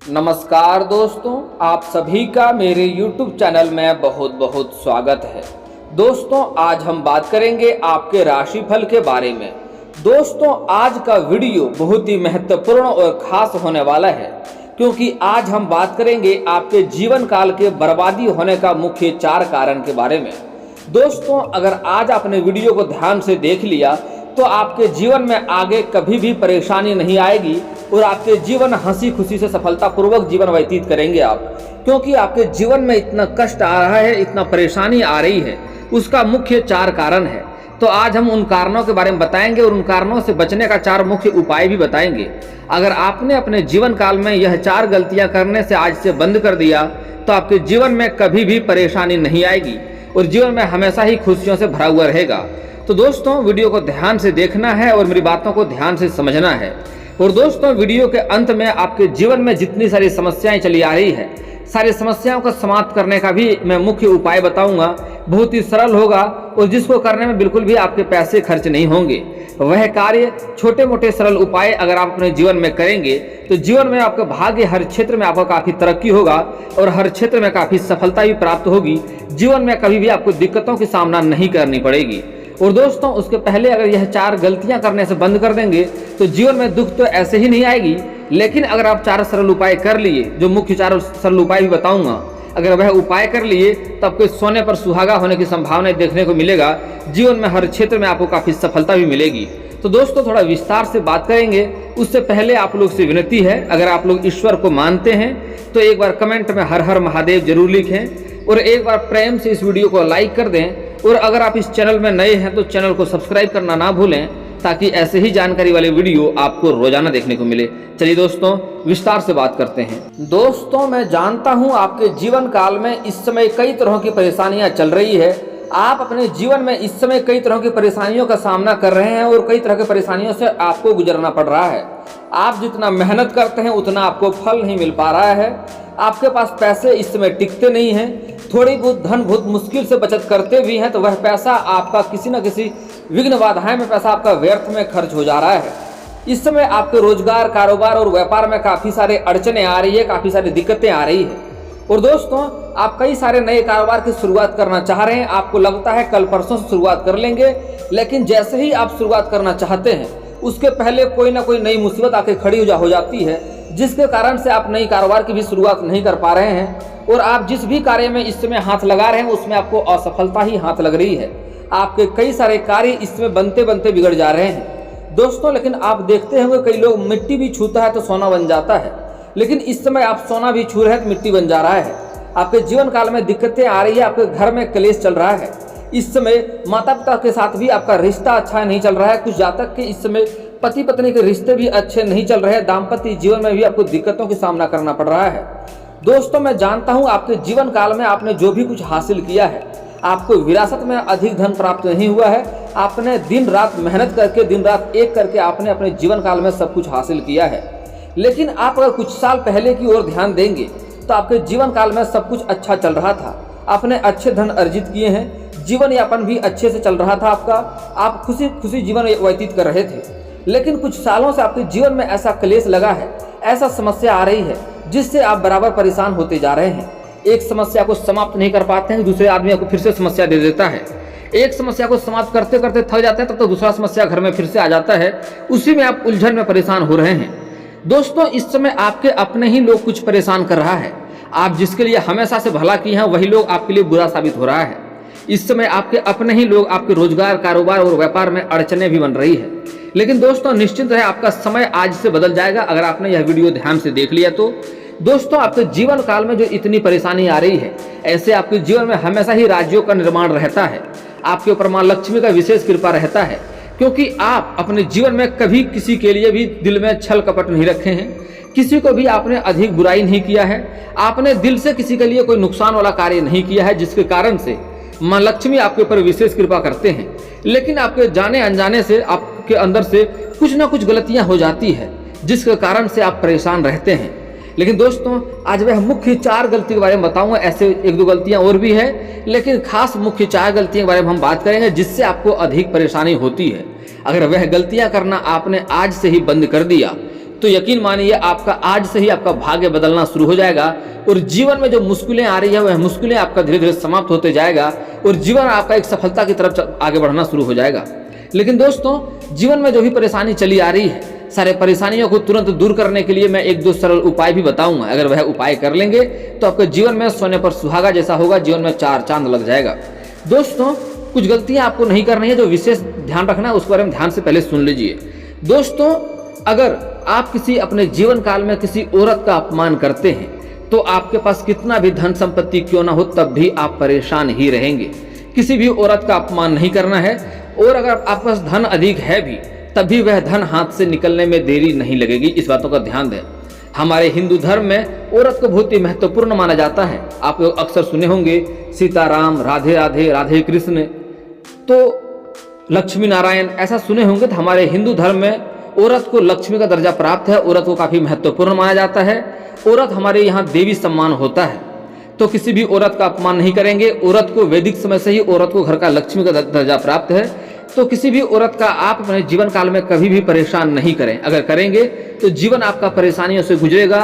नमस्कार दोस्तों, आप सभी का मेरे YouTube चैनल में बहुत बहुत स्वागत है। दोस्तों, आज हम बात करेंगे आपके राशिफल के बारे में। दोस्तों, आज का वीडियो बहुत ही महत्वपूर्ण और खास होने वाला है, क्योंकि आज हम बात करेंगे आपके जीवन काल के बर्बादी होने का मुख्य 4 कारण के बारे में। दोस्तों, अगर आज आपने वीडियो को ध्यान से देख लिया तो आपके जीवन में आगे कभी भी परेशानी नहीं आएगी और आपके जीवन हंसी खुशी से सफलतापूर्वक जीवन व्यतीत करेंगे आप, क्योंकि आपके जीवन में इतना कष्ट आ रहा है, इतना परेशानी आ रही है, उसका मुख्य 4 कारण है। तो आज हम उन कारणों के बारे में बताएंगे और उन कारणों से बचने का 4 मुख्य उपाय भी बताएंगे। अगर आपने अपने जीवन काल में यह 4 गलतियां करने से आज से बंद कर दिया तो आपके जीवन में कभी भी परेशानी नहीं आएगी और जीवन में हमेशा ही खुशियों से भरा हुआ रहेगा। तो दोस्तों, वीडियो को ध्यान से देखना है और मेरी बातों को ध्यान से समझना है। और दोस्तों, वीडियो के अंत में आपके जीवन में जितनी सारी समस्याएं चली आ रही है, सारी समस्याओं को समाप्त करने का भी मैं मुख्य उपाय बताऊंगा। बहुत ही सरल होगा और जिसको करने में बिल्कुल भी आपके पैसे खर्च नहीं होंगे। वह कार्य छोटे मोटे सरल उपाय अगर आप अपने जीवन में करेंगे तो जीवन में आपका भाग्य हर क्षेत्र में आपका काफ़ी तरक्की होगा और हर क्षेत्र में काफ़ी सफलता भी प्राप्त होगी। जीवन में कभी भी आपको दिक्कतों की सामना नहीं करनी पड़ेगी। और दोस्तों, उसके पहले अगर यह 4 गलतियां करने से बंद कर देंगे तो जीवन में दुख तो ऐसे ही नहीं आएगी। लेकिन अगर आप 4 सरल उपाय कर लिए, जो मुख्य 4 सरल उपाय भी बताऊंगा, अगर वह उपाय कर लिए तो आपके सोने पर सुहागा होने की संभावना देखने को मिलेगा। जीवन में हर क्षेत्र में आपको काफ़ी सफलता भी मिलेगी। तो दोस्तों, थोड़ा विस्तार से बात करेंगे। उससे पहले आप लोग से विनती है, अगर आप लोग ईश्वर को मानते हैं तो एक बार कमेंट में हर हर महादेव जरूर लिखें और एक बार प्रेम से इस वीडियो को लाइक कर दें। और अगर आप इस चैनल में नए हैं तो चैनल को सब्सक्राइब करना ना भूलें, ताकि ऐसे ही जानकारी वाले वीडियो आपको रोजाना देखने को मिले। चलिए दोस्तों, विस्तार से बात करते हैं। दोस्तों, मैं जानता हूं आपके जीवन काल में इस समय कई तरह की परेशानियां चल रही है। आप अपने जीवन में इस समय कई तरह की परेशानियों का सामना कर रहे हैं और कई तरह की परेशानियों से आपको गुजरना पड़ रहा है। आप जितना मेहनत करते हैं उतना आपको फल नहीं मिल पा रहा है। आपके पास पैसे इस समय टिकते नहीं हैं। थोड़ी बहुत धन बहुत मुश्किल से बचत करते भी हैं तो वह पैसा आपका किसी न किसी विघ्न बाधाएं में पैसा आपका व्यर्थ में खर्च हो जा रहा है। इस समय आपके रोजगार, कारोबार और व्यापार में काफ़ी सारे अड़चने आ रही है, काफ़ी सारी दिक्कतें आ रही है। और दोस्तों, आप कई सारे नए कारोबार की शुरुआत करना चाह रहे हैं। आपको लगता है कल परसों से शुरुआत कर लेंगे, लेकिन जैसे ही आप शुरुआत करना चाहते हैं उसके पहले कोई ना कोई नई मुसीबत आके खड़ी हो जाती है, जिसके कारण से आप नई कारोबार की भी शुरुआत नहीं कर पा रहे हैं। और आप जिस भी कार्य में इस समय हाथ लगा रहे हैं उसमें आपको असफलता ही हाथ लग रही है। आपके कई सारे कार्य इसमें बनते बनते बिगड़ जा रहे हैं। दोस्तों, लेकिन आप देखते होंगे कई लोग मिट्टी भी छूता है तो सोना बन जाता है, लेकिन इस समय आप सोना भी छू रहे हैं तो मिट्टी बन जा रहा है। आपके जीवन काल में दिक्कतें आ रही है, आपके घर में क्लेश चल रहा है। इस समय माता पिता के साथ भी आपका रिश्ता अच्छा नहीं चल रहा है। कुछ जातक के इस समय पति पत्नी के रिश्ते भी अच्छे नहीं चल रहे हैं। दाम्पत्य जीवन में भी आपको दिक्कतों का सामना करना पड़ रहा है। दोस्तों, मैं जानता हूं आपके जीवन काल में आपने जो भी कुछ हासिल किया है, आपको विरासत में अधिक धन प्राप्त नहीं हुआ है। आपने दिन रात मेहनत करके, दिन रात एक करके आपने अपने जीवन काल में सब कुछ हासिल किया है। लेकिन आप अगर कुछ साल पहले की ओर ध्यान देंगे तो आपके जीवन काल में सब कुछ अच्छा चल रहा था। आपने अच्छे धन अर्जित किए हैं, जीवन यापन भी अच्छे से चल रहा था आपका, आप खुशी खुशी जीवन व्यतीत कर रहे थे। लेकिन कुछ सालों से आपके जीवन में ऐसा क्लेश लगा है, ऐसा समस्या आ रही है जिससे आप बराबर परेशान होते जा रहे हैं। एक समस्या को समाप्त नहीं कर पाते हैं, दूसरे आदमी आपको फिर से समस्या दे देता है। एक समस्या को समाप्त करते करते थक जाते हैं, तब तो दूसरा समस्या घर में फिर से आ जाता है। उसी में आप उलझन में परेशान हो रहे हैं। दोस्तों, इस समय आपके अपने ही लोग कुछ परेशान कर रहा है। आप जिसके लिए हमेशा से भला किए हैं वही लोग आपके लिए बुरा साबित हो रहा है। इस समय आपके अपने ही लोग आपके रोजगार, कारोबार और व्यापार में अड़चने भी बन रही है। लेकिन दोस्तों, निश्चित है आपका समय आज से बदल जाएगा अगर आपने यह वीडियो ध्यान से देख लिया तो। दोस्तों, आपके जीवन काल में जो इतनी परेशानी आ रही है, ऐसे आपके जीवन में हमेशा ही राज्यों का निर्माण रहता है। आपके ऊपर मां लक्ष्मी का विशेष कृपा रहता है, क्योंकि आप अपने जीवन में कभी किसी के लिए भी दिल में छल कपट नहीं रखे हैं। किसी को भी आपने अधिक बुराई नहीं किया है। आपने दिल से किसी के लिए कोई नुकसान वाला कार्य नहीं किया है, जिसके कारण से मां लक्ष्मी आपके ऊपर विशेष कृपा करते हैं। लेकिन आपके जाने अनजाने से आपके अंदर से कुछ ना कुछ गलतियां हो जाती है, जिसके कारण से आप परेशान रहते हैं। लेकिन दोस्तों, आज वह मुख्य 4 गलती के बारे में बताऊंगा। ऐसे 1-2 गलतियां और भी है, लेकिन खास मुख्य 4 गलतियों के बारे में हम बात करेंगे जिससे आपको अधिक परेशानी होती है। अगर वह गलतियां करना आपने आज से ही बंद कर दिया तो यकीन मानिए आपका आज से ही आपका भाग्य बदलना शुरू हो जाएगा और जीवन में जो मुश्किलें आ रही है वह मुश्किलें आपका धीरे धीरे समाप्त होते जाएगा और जीवन आपका एक सफलता की तरफ आगे बढ़ना शुरू हो जाएगा। लेकिन दोस्तों, जीवन में जो भी परेशानी चली आ रही है, सारे परेशानियों को तुरंत दूर करने के लिए मैं एक दो सरल उपाय भी बताऊंगा। अगर वह उपाय कर लेंगे तो आपके जीवन में सोने पर सुहागा जैसा होगा, जीवन में 4 चांद लग जाएगा। दोस्तों, कुछ गलतियां आपको नहीं करनी है, जो विशेष ध्यान रखना है उस बारे में ध्यान से पहले सुन लीजिए। दोस्तों, अगर आप किसी अपने जीवन काल में किसी औरत का अपमान करते हैं तो आपके पास कितना भी धन संपत्ति क्यों ना हो तब भी आप परेशान ही रहेंगे। किसी भी औरत का अपमान नहीं करना है, और अगर आपके पास धन अधिक है भी तभी वह धन हाथ से निकलने में देरी नहीं लगेगी। इस बातों का ध्यान दें। हमारे हिंदू धर्म में औरत को बहुत ही महत्वपूर्ण माना जाता है। आप लोग अक्सर सुने होंगे सीताराम, राधे राधे, राधे कृष्ण, तो लक्ष्मी नारायण, ऐसा सुने होंगे। तो हमारे हिंदू धर्म में औरत को लक्ष्मी का दर्जा प्राप्त है, औरत को काफी महत्वपूर्ण माना जाता है। औरत हमारे यहाँ देवी सम्मान होता है, तो किसी भी औरत का अपमान नहीं करेंगे। औरत को वैदिक समय से ही औरत को घर का लक्ष्मी का दर्जा प्राप्त है, तो किसी भी औरत का आप अपने जीवन काल में कभी भी परेशान नहीं करें। अगर करेंगे तो जीवन आपका परेशानियों से गुजरेगा,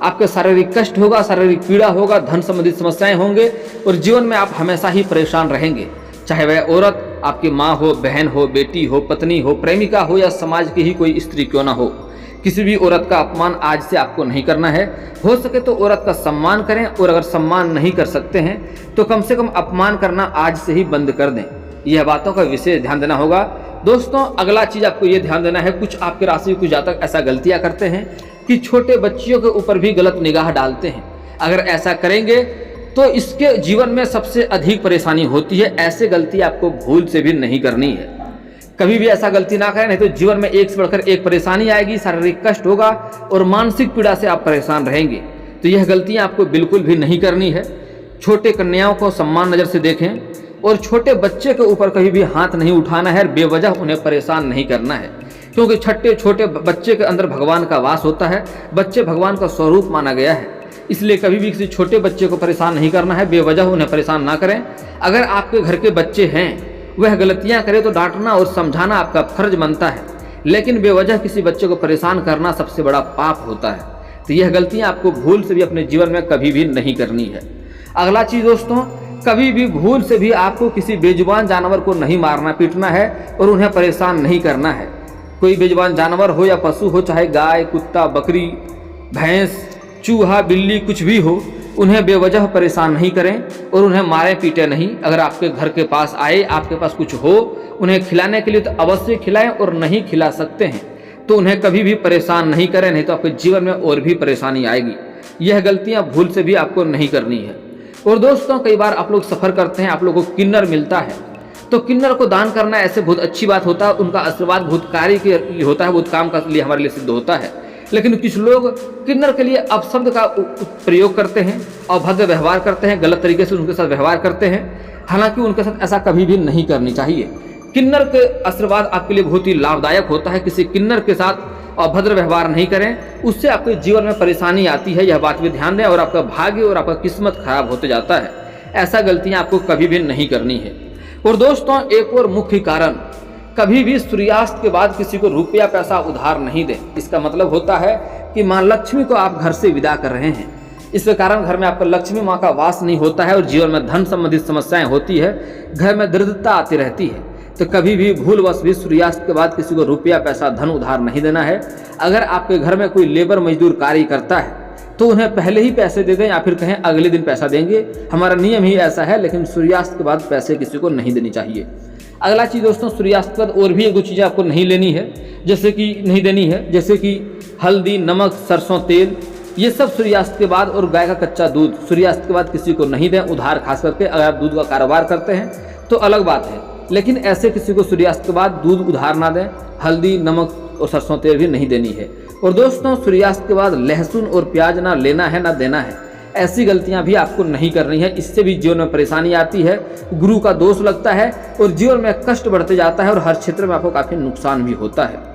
आपके शारीरिक कष्ट होगा, शारीरिक पीड़ा होगा, धन संबंधित समस्याएं होंगे और जीवन में आप हमेशा ही परेशान रहेंगे। चाहे वह औरत आपकी माँ हो, बहन हो, बेटी हो, पत्नी हो, प्रेमिका हो या समाज की ही कोई स्त्री क्यों ना हो, किसी भी औरत का अपमान आज से आपको नहीं करना है। हो सके तो औरत का सम्मान करें, और अगर सम्मान नहीं कर सकते हैं तो कम से कम अपमान करना आज से ही बंद कर दें। यह बातों का विशेष ध्यान देना होगा। दोस्तों, अगला चीज आपको यह ध्यान देना है, कुछ आपके राशि कुछ जातक ऐसा गलतियां करते हैं कि छोटे बच्चियों के ऊपर भी गलत निगाह डालते हैं। अगर ऐसा करेंगे तो इसके जीवन में सबसे अधिक परेशानी होती है। ऐसे गलती आपको भूल से भी नहीं करनी है। कभी भी ऐसा गलती ना करें, नहीं तो जीवन में एक से बढ़कर एक परेशानी आएगी, शारीरिक कष्ट होगा और मानसिक पीड़ा से आप परेशान रहेंगे। तो यह गलतियां आपको बिल्कुल भी नहीं करनी है। छोटे कन्याओं को सम्मान नजर से देखें और छोटे बच्चे के ऊपर कभी भी हाथ नहीं उठाना है, बेवजह उन्हें परेशान नहीं करना है, क्योंकि छोटे बच्चे के अंदर भगवान का वास होता है। बच्चे भगवान का स्वरूप माना गया है, इसलिए कभी भी किसी छोटे बच्चे को परेशान नहीं करना है, बेवजह उन्हें परेशान ना करें। अगर आपके घर के बच्चे हैं वह गलतियां करे तो डांटना और समझाना आपका फर्ज बनता है, लेकिन बेवजह किसी बच्चे को परेशान करना सबसे बड़ा पाप होता है। तो यह गलतियां आपको भूल से भी अपने जीवन में कभी भी नहीं करनी है। अगला चीज दोस्तों, कभी भी भूल से भी आपको किसी बेजुबान जानवर को नहीं मारना पीटना है और उन्हें परेशान नहीं करना है। कोई बेजुबान जानवर हो या पशु हो, चाहे गाय, कुत्ता, बकरी, भैंस, चूहा, बिल्ली, कुछ भी हो, उन्हें बेवजह परेशान नहीं करें और उन्हें मारे पीटे नहीं। अगर आपके घर के पास आए, आपके पास कुछ हो, उन्हें खिलाने के लिए तो अवश्य खिलाएं, और नहीं खिला सकते हैं तो उन्हें कभी भी परेशान नहीं करें, नहीं तो आपके जीवन में और भी परेशानी आएगी। यह गलतियां भूल से भी आपको नहीं करनी है। और दोस्तों, कई बार आप लोग सफ़र करते हैं, आप लोगों को किन्नर मिलता है, तो किन्नर को दान करना ऐसे बहुत अच्छी बात होता है। उनका आशीर्वाद बहुत कार्य के लिए होता है, बहुत काम का लिए हमारे लिए सिद्ध होता है। लेकिन कुछ लोग किन्नर के लिए अपशब्द का प्रयोग करते हैं, अभद्र व्यवहार करते हैं, गलत तरीके से उनके साथ व्यवहार करते हैं। हालांकि उनके साथ ऐसा कभी भी नहीं करनी चाहिए। किन्नर के आशीर्वाद आपके लिए बहुत ही लाभदायक होता है। किसी किन्नर के साथ अभद्र व्यवहार नहीं करें, उससे आपके जीवन में परेशानी आती है, यह बात भी ध्यान दें, और आपका भाग्य और आपका किस्मत खराब होते जाता है। ऐसा गलतियां आपको कभी भी नहीं करनी है। और दोस्तों, एक और मुख्य कारण, कभी भी सूर्यास्त के बाद किसी को रुपया पैसा उधार नहीं दें। इसका मतलब होता है कि माँ लक्ष्मी को आप घर से विदा कर रहे हैं, इसके कारण घर में आपका लक्ष्मी माँ का वास नहीं होता है और जीवन में धन संबंधित समस्याएं होती है, घर में दरिद्रता आती रहती है। तो कभी भी भूलवश भी सूर्यास्त के बाद किसी को रुपया पैसा धन उधार नहीं देना है। अगर आपके घर में कोई लेबर मजदूर कार्य करता है तो उन्हें पहले ही पैसे दे दें, या फिर कहें अगले दिन पैसा देंगे। हमारा नियम ही ऐसा है, लेकिन सूर्यास्त के बाद पैसे किसी को नहीं देनी चाहिए। अगला चीज़ दोस्तों, सूर्यास्त के बाद और भी एक दो चीज़ें आपको नहीं देनी है, जैसे कि हल्दी, नमक, सरसों तेल, ये सब सूर्यास्त के बाद, और गाय का कच्चा दूध सूर्यास्त के बाद किसी को नहीं दें उधार। खास करके अगर आप दूध का कारोबार करते हैं तो अलग बात है, लेकिन ऐसे किसी को सूर्यास्त के बाद दूध उधार ना दें। हल्दी, नमक और सरसों तेल भी नहीं देनी है। और दोस्तों, सूर्यास्त के बाद लहसुन और प्याज ना लेना है ना देना है। ऐसी गलतियां भी आपको नहीं करनी है, इससे भी जीवन में परेशानी आती है, गुरु का दोष लगता है और जीवन में कष्ट बढ़ते जाता है और हर क्षेत्र में आपको काफ़ी नुकसान भी होता है।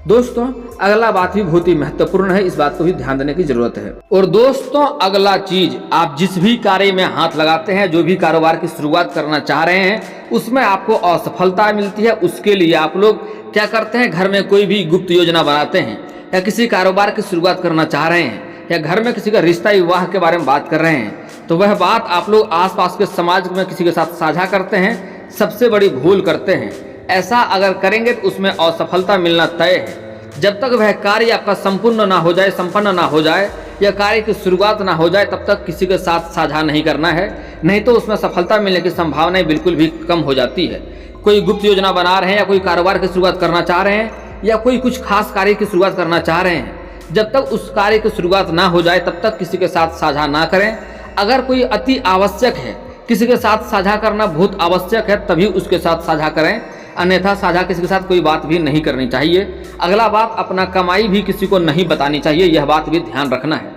दोस्तों, अगला बात भी बहुत ही महत्वपूर्ण है, इस बात को भी ध्यान देने की जरूरत है। और दोस्तों, अगला चीज, आप जिस भी कार्य में हाथ लगाते हैं, जो भी कारोबार की शुरुआत करना चाह रहे हैं, उसमें आपको असफलता मिलती है। उसके लिए आप लोग क्या करते हैं, घर में कोई भी गुप्त योजना बनाते हैं। या किसी कारोबार की शुरुआत करना चाह रहे हैं या घर में किसी का रिश्ता विवाह के बारे में बात कर रहे हैं, तो वह बात आप लोग आसपास के समाज में किसी के साथ साझा करते हैं, सबसे बड़ी भूल करते हैं। ऐसा अगर करेंगे तो उसमें असफलता मिलना तय है। जब तक वह कार्य आपका संपूर्ण ना हो जाए, संपन्न ना हो जाए या कार्य की शुरुआत ना हो जाए, तब तक किसी के साथ साझा नहीं करना है, नहीं तो उसमें सफलता मिलने की संभावनाएं बिल्कुल भी कम हो जाती है। कोई गुप्त योजना बना रहे हैं या कोई कारोबार की शुरुआत करना चाह रहे हैं या कोई कुछ खास कार्य की शुरुआत करना चाह रहे हैं, जब तक उस कार्य की शुरुआत ना हो जाए तब तक किसी के साथ साझा ना करें। अगर कोई अति आवश्यक है, किसी के साथ साझा करना बहुत आवश्यक है, तभी उसके साथ साझा करें, अन्यथा साझा किसी के साथ कोई बात भी नहीं करनी चाहिए। अगला बात, अपना कमाई भी किसी को नहीं बतानी चाहिए, यह बात भी ध्यान रखना है।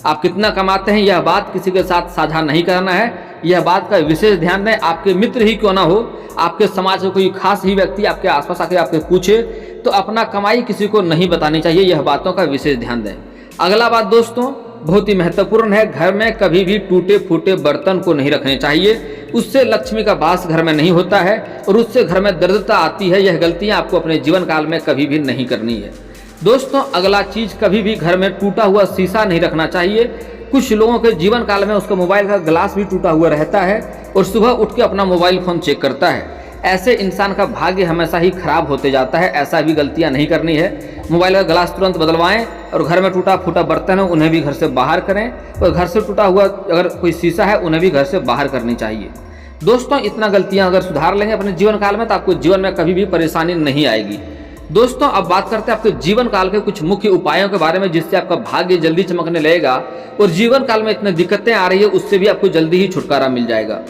आप कितना कमाते हैं यह बात किसी के साथ साझा नहीं करना है, यह बात का विशेष ध्यान दें। आपके मित्र ही क्यों ना हो, आपके समाज में कोई खास ही व्यक्ति आपके आसपास आके आपके पूछे तो अपना कमाई किसी को नहीं बतानी चाहिए, यह बातों का विशेष ध्यान दें। अगला बात दोस्तों बहुत ही महत्वपूर्ण है, घर में कभी भी टूटे फूटे बर्तन को नहीं रखने चाहिए। उससे लक्ष्मी का वास घर में नहीं होता है और उससे घर में दरिद्रता आती है। यह गलतियां आपको अपने जीवन काल में कभी भी नहीं करनी है। दोस्तों अगला चीज, कभी भी घर में टूटा हुआ शीशा नहीं रखना चाहिए। कुछ लोगों के जीवन काल में उसका मोबाइल का ग्लास भी टूटा हुआ रहता है और सुबह उठ के अपना मोबाइल फोन चेक करता है। ऐसे इंसान का भाग्य हमेशा ही खराब होते जाता है। ऐसा भी गलतियां नहीं करनी है। मोबाइल का ग्लास तुरंत बदलवाएं और घर में टूटा फूटा बर्तन है उन्हें भी घर से बाहर करें और घर से टूटा हुआ अगर कोई शीशा है उन्हें भी घर से बाहर करनी चाहिए। दोस्तों इतना गलतियां अगर सुधार लेंगे अपने जीवन काल में तो आपको जीवन में कभी भी परेशानी नहीं आएगी। दोस्तों अब बात करते हैं आपके जीवन काल के कुछ मुख्य उपायों के बारे में, जिससे आपका भाग्य जल्दी चमकने लगेगा और जीवन काल में इतनी दिक्कतें आ रही है उससे भी आपको जल्दी ही छुटकारा मिल जाएगा।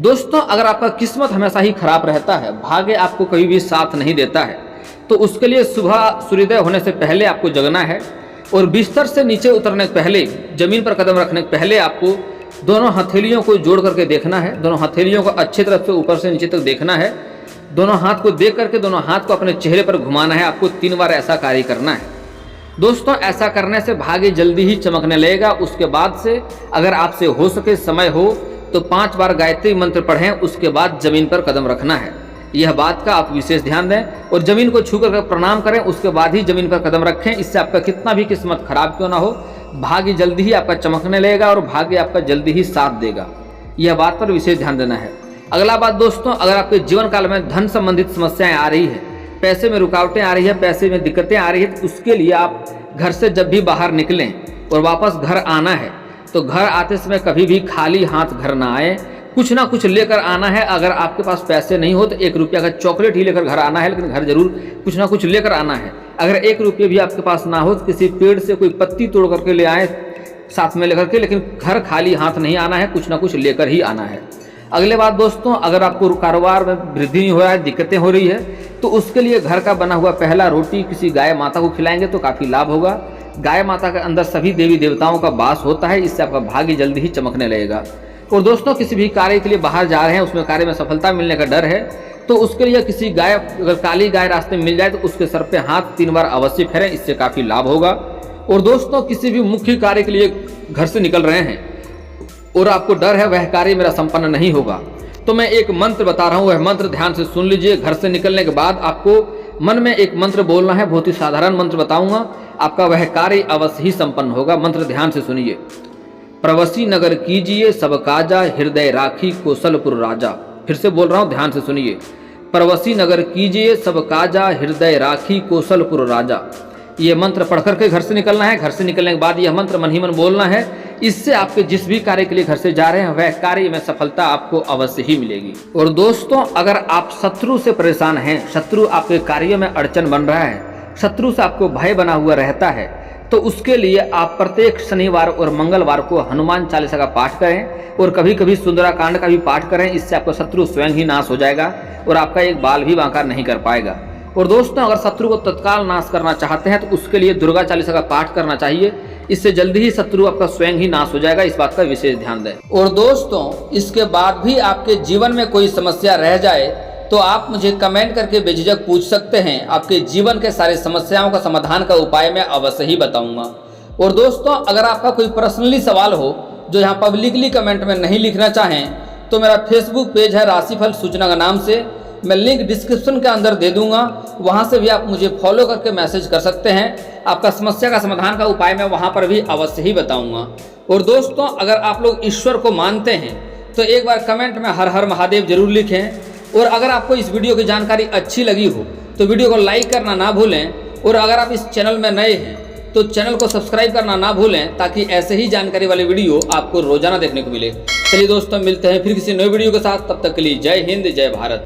दोस्तों अगर आपका किस्मत हमेशा ही खराब रहता है, भाग्य आपको कभी भी साथ नहीं देता है, तो उसके लिए सुबह सूर्योदय होने से पहले आपको जगना है और बिस्तर से नीचे उतरने के पहले, जमीन पर कदम रखने के पहले आपको दोनों हथेलियों को जोड़ करके देखना है। दोनों हथेलियों को अच्छी तरफ से ऊपर से नीचे तक देखना है। दोनों हाथ को देख करके दोनों हाथ को अपने चेहरे पर घुमाना है। आपको 3 बार ऐसा कार्य करना है। दोस्तों ऐसा करने से भाग्य जल्दी ही चमकने लगेगा। उसके बाद से अगर आपसे हो सके, समय हो तो 5 बार गायत्री मंत्र पढ़ें, उसके बाद जमीन पर कदम रखना है। यह बात का आप विशेष ध्यान दें और जमीन को छू कर प्रणाम करें, उसके बाद ही जमीन पर कदम रखें। इससे आपका कितना भी किस्मत खराब क्यों ना हो, भाग्य जल्दी ही आपका चमकने लगेगा और भाग्य आपका जल्दी ही साथ देगा। यह बात पर विशेष ध्यान देना है। अगला बात दोस्तों, अगर आपके जीवन काल में धन संबंधित समस्याएं आ रही है, पैसे में रुकावटें आ रही है, पैसे में दिक्कतें आ रही है, तो उसके लिए आप घर से जब भी बाहर निकलें और वापस घर आना है तो घर आते समय कभी भी खाली हाथ घर ना आए, कुछ ना कुछ लेकर आना है। अगर आपके पास पैसे नहीं हो तो 1 रुपया का चॉकलेट ही लेकर घर आना है, लेकिन घर जरूर कुछ ना कुछ लेकर आना है। अगर 1 रुपये भी आपके पास ना हो तो किसी पेड़ से कोई पत्ती तोड़ करके ले आए साथ में लेकर के, लेकिन घर खाली हाथ नहीं आना है, कुछ ना कुछ लेकर ही आना है। अगले बात दोस्तों, अगर आपको कारोबार में वृद्धि नहीं हो रहा है, दिक्कतें हो रही है, तो उसके लिए घर का बना हुआ पहला रोटी किसी गाय माता को खिलाएंगे तो काफ़ी लाभ होगा। गाय माता के अंदर सभी देवी देवताओं का वास होता है, इससे आपका भाग्य जल्दी ही चमकने लगेगा। और दोस्तों किसी भी कार्य के लिए बाहर जा रहे हैं, उसमें कार्य में सफलता मिलने का डर है, तो उसके लिए किसी गाय, अगर काली गाय रास्ते में मिल जाए तो उसके सर पे हाथ 3 बार अवश्य फेरें, इससे काफ़ी लाभ होगा। और दोस्तों किसी भी मुख्य कार्य के लिए घर से निकल रहे हैं और आपको डर है वह कार्य मेरा संपन्न नहीं होगा, तो मैं एक मंत्र बता रहा हूँ, वह मंत्र ध्यान से सुन लीजिए। घर से निकलने के बाद आपको मन में एक मंत्र बोलना है, बहुत ही साधारण मंत्र बताऊंगा, आपका वह कार्य अवश्य ही संपन्न होगा। मंत्र ध्यान से सुनिए। प्रवसी नगर कीजिए सब काजा, हृदय राखी कौशलपुर राजा। फिर से बोल रहा हूँ, ध्यान से सुनिए। प्रवसी नगर कीजिए सब काजा, हृदय राखी कौशलपुर राजा। ये मंत्र पढ़ करके घर से निकलना है। घर से निकलने के बाद यह मंत्र मन ही मन बोलना है। इससे आपके जिस भी कार्य के लिए घर से जा रहे हैं वह कार्य में सफलता आपको अवश्य ही मिलेगी। और दोस्तों अगर आप शत्रु से परेशान हैं, शत्रु आपके कार्यों में अड़चन बन रहा है, शत्रु से आपको भय बना हुआ रहता है, तो उसके लिए आप प्रत्येक शनिवार और मंगलवार को हनुमान चालीसा का पाठ करें और कभी कभी सुंदराकांड का भी पाठ करें। इससे आपका शत्रु स्वयं ही नाश हो जाएगा और आपका एक बाल भी बांका नहीं कर पाएगा। और दोस्तों अगर शत्रु को तत्काल नाश करना चाहते हैं तो उसके लिए दुर्गा चालीसा का पाठ करना चाहिए। इससे जल्दी ही शत्रु आपका स्वयं ही नाश हो जाएगा, इस बात का विशेष ध्यान दें। और दोस्तों इसके बाद भी आपके जीवन में कोई समस्या रह जाए तो आप मुझे कमेंट करके बेझिझक पूछ सकते हैं। आपके जीवन के सारे समस्याओं का समाधान का उपाय मैं अवश्य ही बताऊंगा। और दोस्तों अगर आपका कोई पर्सनली सवाल हो जो यहाँ पब्लिकली कमेंट में नहीं लिखना चाहें तो मेरा फेसबुक पेज है राशिफल सूचना के नाम से, मैं लिंक डिस्क्रिप्शन के अंदर दे दूंगा, वहां से भी आप मुझे फॉलो करके मैसेज कर सकते हैं। आपका समस्या का समाधान का उपाय मैं वहां पर भी अवश्य ही बताऊंगा। और दोस्तों, अगर आप लोग ईश्वर को मानते हैं तो एक बार कमेंट में हर हर महादेव जरूर लिखें। और अगर आपको इस वीडियो की जानकारी अच्छी लगी हो तो वीडियो को लाइक करना ना भूलें। और अगर आप इस चैनल में नए हैं तो चैनल को सब्सक्राइब करना ना भूलें, ताकि ऐसे ही जानकारी वाले वीडियो आपको रोजाना देखने को मिले। चलिए दोस्तों, मिलते हैं फिर किसी नए वीडियो के साथ। तब तक के लिए जय हिंद, जय भारत।